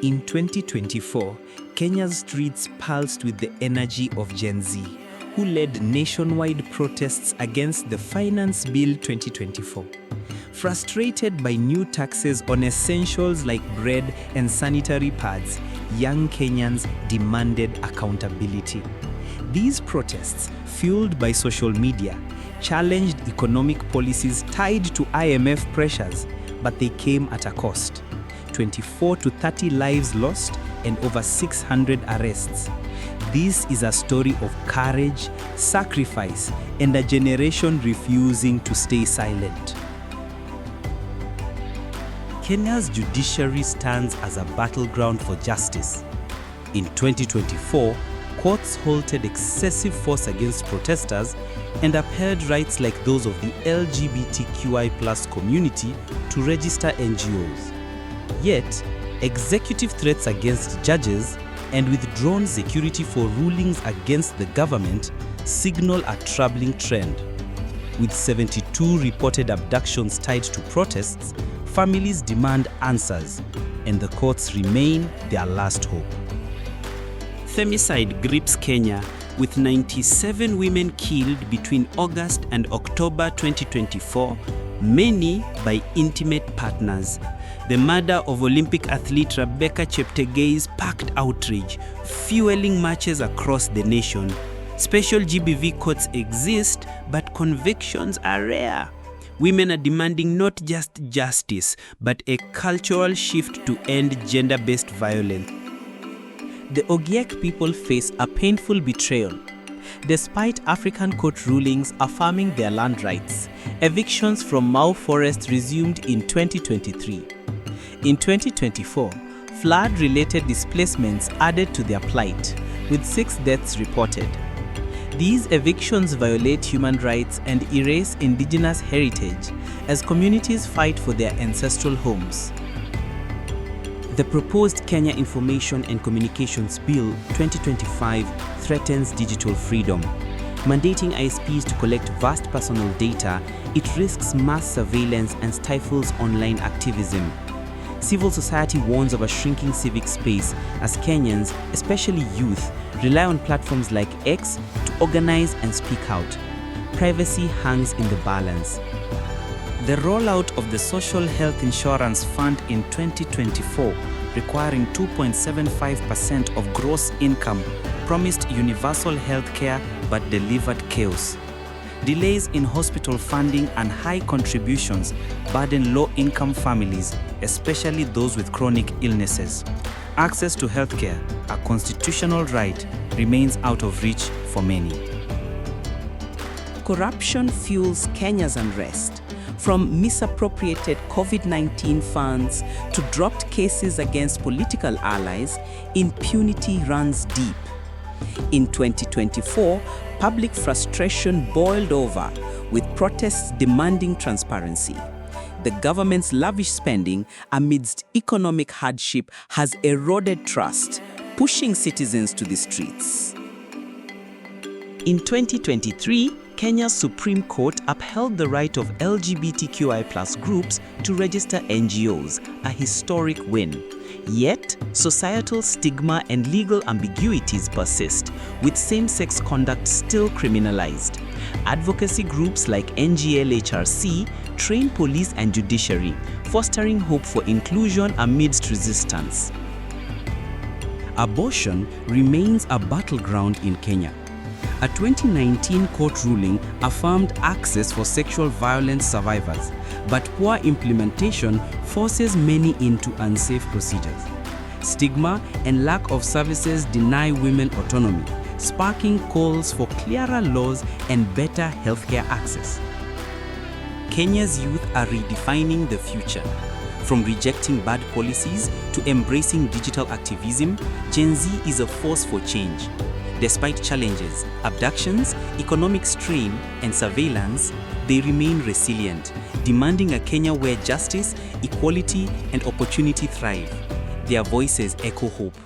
In 2024, Kenya's streets pulsed with the energy of Gen Z, who led nationwide protests against the Finance Bill 2024. Frustrated by new taxes on essentials like bread and sanitary pads, young Kenyans demanded accountability. These protests, fueled by social media, challenged economic policies tied to IMF pressures, but they came at a cost. 24 to 30 lives lost and over 600 arrests. This is a story of courage, sacrifice, and a generation refusing to stay silent. Kenya's judiciary stands as a battleground for justice. In 2024, courts halted excessive force against protesters and upheld rights like those of the LGBTQI+ community to register NGOs. Yet, executive threats against judges and withdrawn security for rulings against the government signal a troubling trend. With 72 reported abductions tied to protests, families demand answers, and the courts remain their last hope. Femicide grips Kenya, with 97 women killed between August and October 2024, many by intimate partners. The murder of Olympic athlete Rebecca Cheptegei sparked outrage, fueling marches across the nation. Special GBV courts exist, but convictions are rare. Women are demanding not just justice, but a cultural shift to end gender-based violence. The Ogiek people face a painful betrayal. Despite African court rulings affirming their land rights, evictions from Mau Forest resumed in 2023. In 2024, flood-related displacements added to their plight, with 6 deaths reported. These evictions violate human rights and erase indigenous heritage as communities fight for their ancestral homes. The proposed Kenya Information and Communications Bill 2025 threatens digital freedom. Mandating ISPs to collect vast personal data, it risks mass surveillance and stifles online activism. Civil society warns of a shrinking civic space as Kenyans, especially youth, rely on platforms like X to organize and speak out. Privacy hangs in the balance. The rollout of the Social Health Insurance Fund in 2024, requiring 2.75% of gross income, promised universal health care but delivered chaos. Delays in hospital funding and high contributions burden low-income families, especially those with chronic illnesses. Access to healthcare, a constitutional right, remains out of reach for many. Corruption fuels Kenya's unrest. From misappropriated COVID-19 funds to dropped cases against political allies, impunity runs deep. In 2024, public frustration boiled over, with protests demanding transparency. The government's lavish spending amidst economic hardship has eroded trust, pushing citizens to the streets. In 2023, Kenya's Supreme Court upheld the right of LGBTQI+ groups to register NGOs, a historic win. Yet, societal stigma and legal ambiguities persist, with same-sex conduct still criminalized. Advocacy groups like NGL-HRC train police and judiciary, fostering hope for inclusion amidst resistance. Abortion remains a battleground in Kenya. A 2019 court ruling affirmed access for sexual violence survivors, but poor implementation forces many into unsafe procedures. Stigma and lack of services deny women autonomy, sparking calls for clearer laws and better healthcare access. Kenya's youth are redefining the future. From rejecting bad policies to embracing digital activism, Gen Z is a force for change. Despite challenges, abductions, economic strain, and surveillance, they remain resilient, demanding a Kenya where justice, equality, and opportunity thrive. Their voices echo hope.